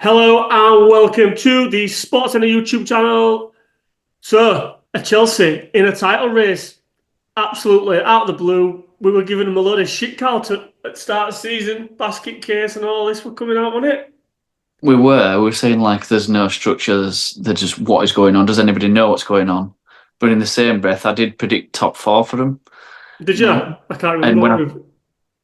Hello and welcome to the Sports Center YouTube channel. So, a Chelsea in a title race, absolutely out of the blue. We were giving them a load of shit at the start of the season. Basket case and all this were coming out on it. We were saying like there's no structure, there's just what is going on. Does anybody know what's going on? But in the same breath, I did predict top four for them. Did you? No. I can't And remember.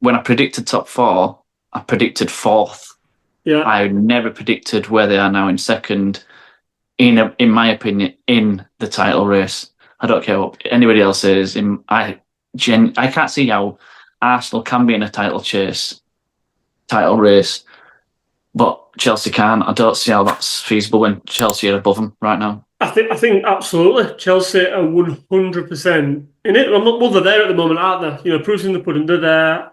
when I predicted top four, I predicted fourth. Yeah, I never predicted where they are now in second. In my opinion, in the title race, I don't care what anybody else says. I can't see how Arsenal can be in a title race, but Chelsea can. I don't see how that's feasible when Chelsea are above them right now. I think absolutely. Chelsea are 100% in it. Well, they're there at the moment, aren't they? Proofs in the pudding. They're there.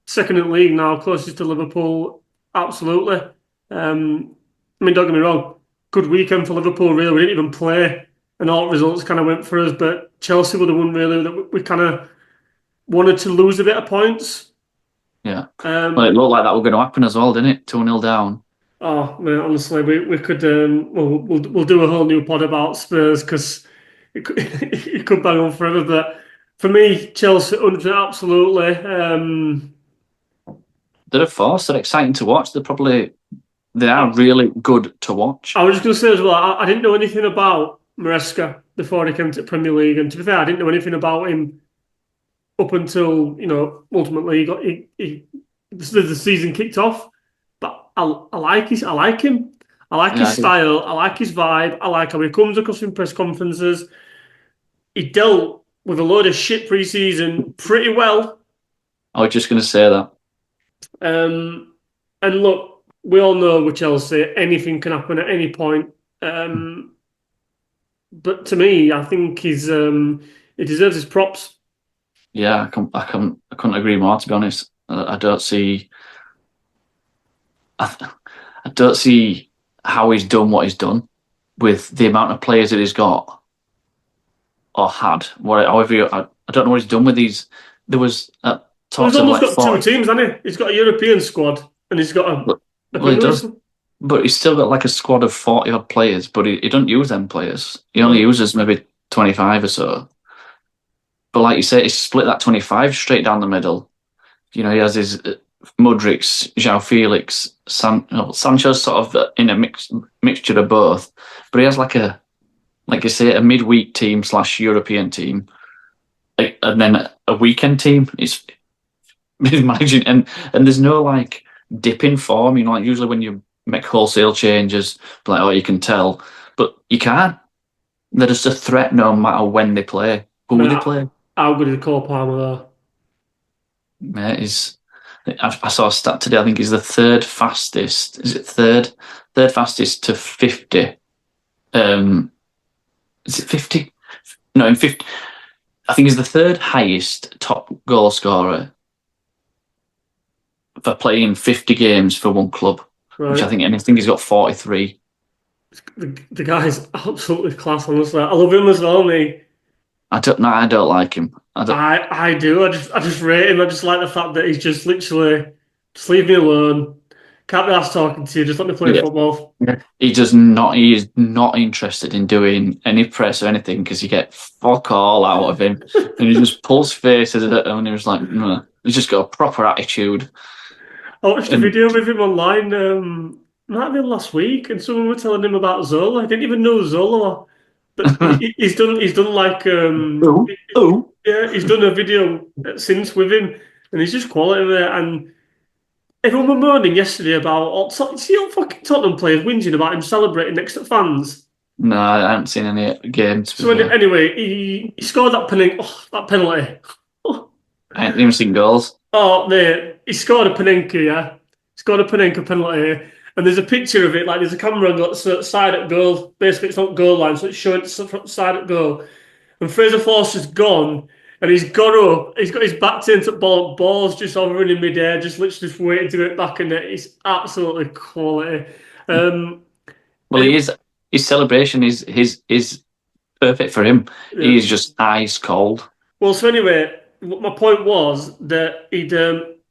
Second in the league now, closest to Liverpool. Absolutely. Don't get me wrong. Good weekend for Liverpool, really. We didn't even play, and all results kind of went for us. But Chelsea were the one, really, that we kind of wanted to lose a bit of points. Yeah. Well, it looked like that was going to happen as well, didn't it? 2-0 down. Oh man, honestly, we could we'll do a whole new pod about Spurs because it could bang on forever. But for me, Chelsea, 100% absolutely. They're a force. They're exciting to watch. They are really good to watch. I was just going to say as well, I didn't know anything about Maresca before he came to the Premier League, and to be fair, I didn't know anything about him up until ultimately the season kicked off. But I like him. I like his Yeah, style. I like his vibe. I like how he comes across in press conferences. He dealt with a load of shit pre-season pretty well. I was just going to say that. And look, we all know with Chelsea, anything can happen at any point. But to me, I think he deserves his props. Yeah, I couldn't agree more. To be honest, I don't see how he's done what he's done with the amount of players that he's got or had. I don't know what he's done with these. There was Well, he's talks of almost like got two 40. teams, hasn't he? He's got a European squad and he's got a Well, he Premier does, League. but he's still got like a squad of 40 odd players. But he don't use them players. He only No. uses maybe 25 or so. But like you say, he split that 25 straight down the middle. He has his Mudryk, João Felix, Sancho's sort of in a mixture of both. But he has like you say, a midweek team / European team, and then a weekend team. It's managing, and there's no like dip in form. Like usually when you make wholesale changes, like you can tell, but you can't. They're just a threat no matter when they play, who Man, they play. how good is Cole Palmer though? Mate, I saw a stat today. I think he's the third fastest. Is it third fastest to 50? Is it 50? No, in 50. I think he's the third highest top goal scorer for playing 50 games for one club, which Right. I think he's got 43. The guy's absolutely class, honestly. I love him as well, me. I don't like him. I don't. I do. I just rate him. I just like the fact that he's just literally just leave me alone. Can't be asked talking to you. Just let me play Yeah. football. He does not. He is not interested in doing any press or anything because you get fuck all out of him, and he just pulls faces at him, and he was like, no. He's just got a proper attitude. I watched a And video with him online. Might have been last week, and someone were telling him about Zola. I didn't even know Zola, but he's done like oh, oh, yeah, he's done a video since with him, and he's just quality there. And everyone were moaning yesterday about see all fucking Tottenham players whinging about him celebrating next to fans. no, I haven't seen any games So before. anyway, he scored that penalty. I haven't even seen goals. Oh, mate, he scored a Panenka, yeah. Scored a Panenka penalty. And there's a picture of it, like there's a camera on the side at goal. Basically, it's not goal line, so it's showing side at goal. And Fraser Forster's gone, and he's got up. He's got his back turned to ball. Ball's just hovering in midair, just literally just waiting to get back in it. It's absolutely quality. Um, Well, and he is. His celebration is perfect for him. yeah. He's just ice cold. Well, so anyway, my point was that he'd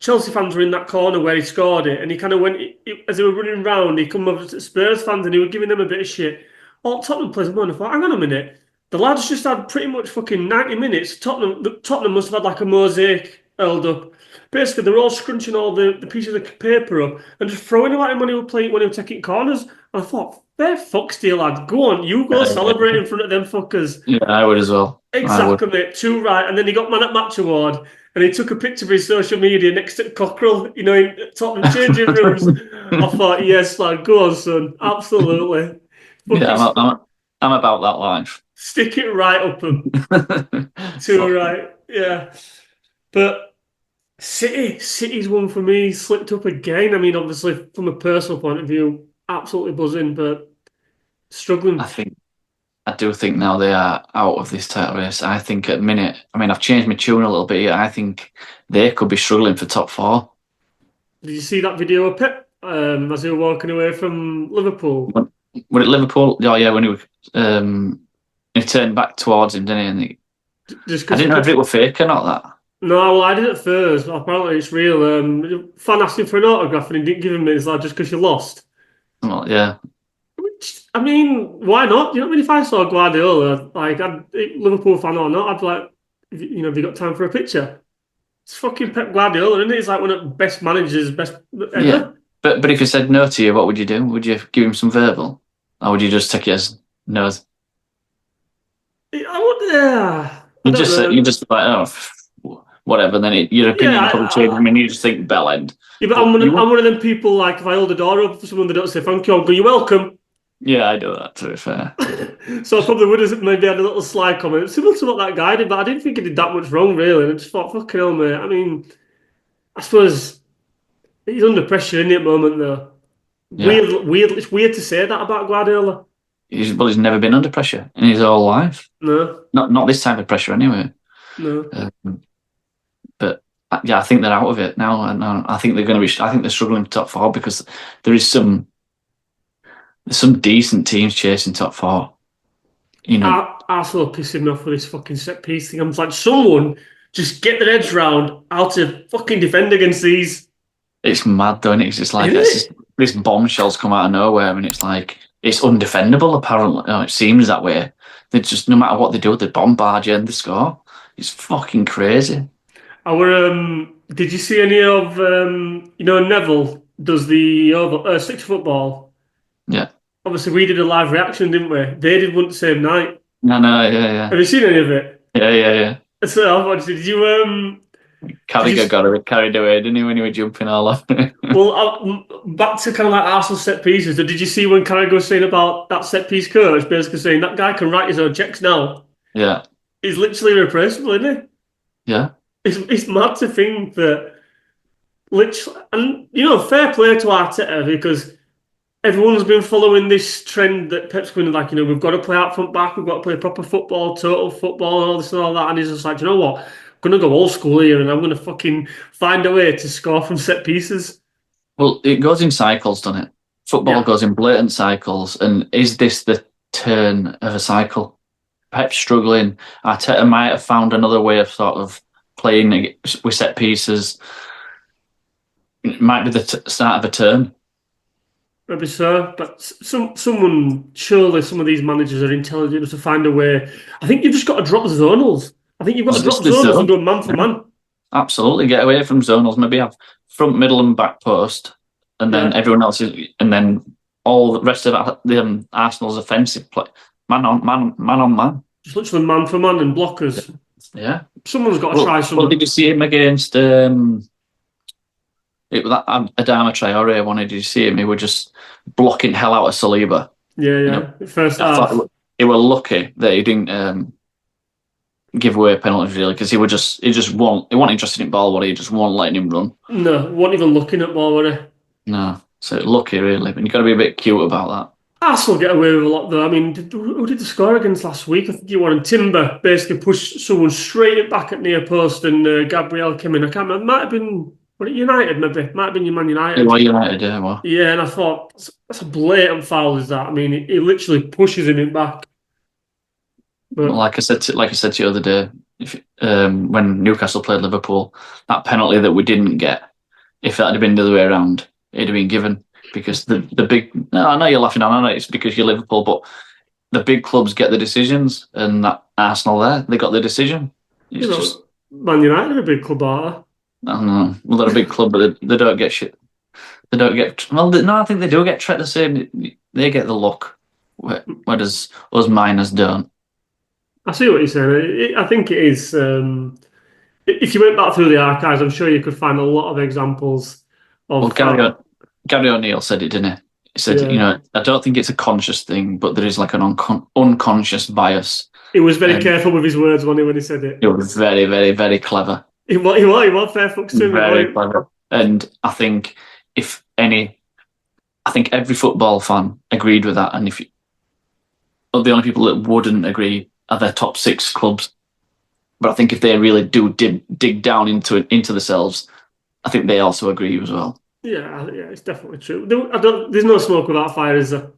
Chelsea fans were in that corner where he scored it, and he kind of went as they were running round. He come over to Spurs fans, and he was giving them a bit of shit. All Tottenham players were on. I thought, hang on a minute, the lads just had pretty much fucking 90 minutes. Tottenham must have had like a mosaic held up. Basically, they were all scrunching all the pieces of paper up and just throwing them at him when he was playing when he was taking corners. And I thought, fair fucks, dear lad, go on, you go celebrate in front of them fuckers. Yeah, I would as well. I would. Exactly, mate. Too right. And then he got man at match award, and he took a picture of his social media next to Cockrell, in Tottenham changing rooms. I thought, yes, lad, go on, son. Absolutely. Yeah, Fucking I'm about that life. stick it right up him. Too right. Yeah. But City's one for me slipped up again. I mean, obviously, from a personal point of view, absolutely buzzing, but struggling. I do think now they are out of this title race. I think at the minute, I mean, I've changed my tune a little bit here. I think they could be struggling for top four. Did you see that video of Pep as they were walking away from Liverpool? Were it Liverpool? Oh yeah, when he turned back towards him, didn't he? Just I didn't know if it were fake or not. That. No, well, I did it first, but apparently it's real. Fan asked him for an autograph and he didn't give him it. It's like, just because you lost. Well, yeah. Which, I mean, why not? You know what I mean? If I saw Guardiola, like, Liverpool fan or not, I'd be like, have you got time for a picture? It's fucking Pep Guardiola, isn't it? It's like one of the best managers, best ever. Yeah. But if he said no to you, what would you do? Would you give him some verbal? Or would you just take it as no? I would, I don't know. You just like, whatever. Then your opinion Yeah, probably changes. I mean, you just think bell end. yeah, but I'm one of them people, like, if I hold the door open for someone, they don't say thank you, I'll go, you're welcome. Yeah, I do that, to be fair. So I probably would have maybe had a little sly comment, similar to what that guy did, but I didn't think he did that much wrong, really. And I just thought, fucking hell, mate. I mean, I suppose he's under pressure in the moment, though. Yeah. Weird. It's weird to say that about Guardiola. He's never been under pressure in his whole life. No, Not this type of pressure, anyway. no. But yeah, I think they're out of it now, and I think they're going to be. I think they're struggling for top four because there's some decent teams chasing top four. Arsenal pissing me off with this fucking set piece thing. I'm like, someone just get their heads round how to fucking defend against these. It's mad, though, isn't it? It's just like Isn't this bombshells come out of nowhere, and it's like it's undefendable. Apparently, it seems that way. They just, no matter what they do, they bombard you and they score. It's fucking crazy. Did you see any of Neville does the six football? Yeah. Obviously, we did a live reaction, didn't we? They did one the same night. No, yeah. Have you seen any of it? Yeah. So I watched. Did you Carragher got a bit carried away, didn't he, when he was jumping all off? Well, back to kind of like Arsenal set pieces. Did you see when Carragher was saying about that set piece coach, basically saying that guy can write his own checks now? Yeah. He's literally irreplaceable, isn't he? Yeah. It's mad to think that literally, and fair play to Arteta because everyone's been following this trend that Pep's going like, we've got to play out front back, we've got to play proper football, total football, and all this and all that. And he's just like, you know what? I'm going to go old school here and I'm going to fucking find a way to score from set pieces. Well, it goes in cycles, doesn't it? Football goes in blatant cycles. And is this the turn of a cycle? Pep's struggling. Arteta might have found another way of sort of playing with set pieces. It might be the start of a turn. Maybe so, but someone, surely some of these managers are intelligent enough to find a way. I think you've just got to drop zonals. I think you've got to drop zonals and go man for man. Absolutely, get away from zonals. Maybe have front, middle, and back post, and then everyone else and then all the rest of the Arsenal's offensive play, man on man. Just literally man for man and blockers. Yeah, someone's got to try something. Well, did you see him against Adama Traore one? Did you see him? He were just blocking hell out of Saliba. Yeah. First half. He were lucky that he didn't give away penalties, really, because he wasn't interested in ball, he just wasn't letting him run. No, wasn't even looking at ball, were he? No, so lucky, really. But you've got to be a bit cute about that. Arsenal get away with a lot, though. I mean, who did the score against last week? I think you were on Timber, basically pushed someone straight back at near post, and Gabriel came in. I can't remember. It might have been, United, maybe? Might have been your Man United. It was United, yeah. Well. Yeah, and I thought, that's a blatant foul, is that? I mean, he literally pushes him back. But like I said to you the other day, when Newcastle played Liverpool, that penalty that we didn't get, if that had been the other way around, it'd have been given. Because the big, no, I know you're laughing, I know it's because you're Liverpool, but the big clubs get the decisions, and that Arsenal they got the decision. It's You know, just, Man United are a big club, are I don't know. Well, they're a big club, but they don't get shit. They don't get, well, no, I think they do get treated the same. They get the luck, whereas us miners don't. I see what you're saying. I think it is. If you went back through the archives, I'm sure you could find a lot of examples Well, of. Gary O'Neill said it, didn't he? He said, Yeah. I don't think it's a conscious thing, but there is like an unconscious bias. He was very And careful with his words when he said it. it was very, very, very clever. He was fair fucks to him. Very clever. And I think I think every football fan agreed with that. And the only people that wouldn't agree are their top 6 clubs. But I think if they really do dig down into themselves, I think they also agree as well. Yeah, it's definitely true. There's no smoke without fire, is there?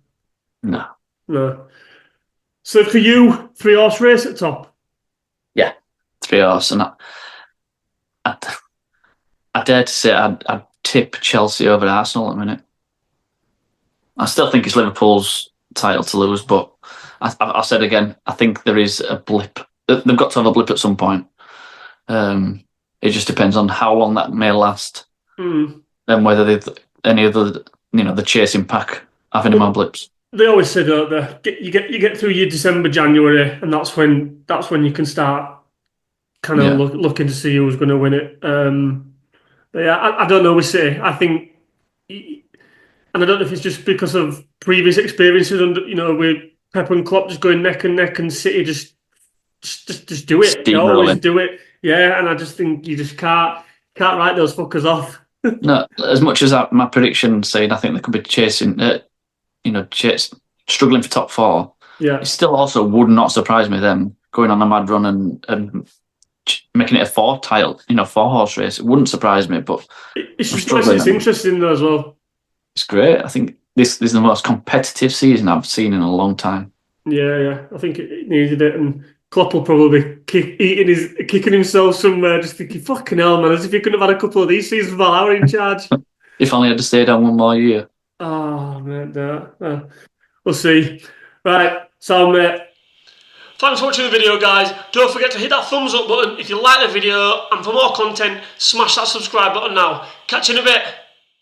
No. No. So for you, 3-horse race at top? Yeah, 3-horse. And I dare to say I'd tip Chelsea over Arsenal at the minute. I still think it's Liverpool's title to lose, but I said again, I think there is a blip. They've got to have a blip at some point. It just depends on how long that may last, and whether any of the chasing pack have any more blips. They always say, don't they? You get through your December, January, and that's when you can start kind of looking to see who's going to win it. But yeah, I don't know. We say I think, and I don't know if it's just because of previous experiences under with Pep and Klopp just going neck and neck, and City just do it. They always do it. Yeah, and I just think you just can't write those fuckers off. No, as much as my prediction saying I think they could be chasing, struggling for top 4. Yeah, it still also would not surprise me them going on a mad run and making it a 4-horse race. It wouldn't surprise me, but it's interesting though as well. It's great. I think this is the most competitive season I've seen in a long time. Yeah. I think it needed it, and Klopp will probably kicking himself somewhere, just thinking, "Fucking hell, man!" As if he couldn't have had a couple of these seasons while I were in charge. If only I'd have stayed on one more year. Oh man, no. We'll see. Right, so mate. Thanks for watching the video, guys. Don't forget to hit that thumbs up button if you like the video, and for more content, smash that subscribe button now. Catch you in a bit.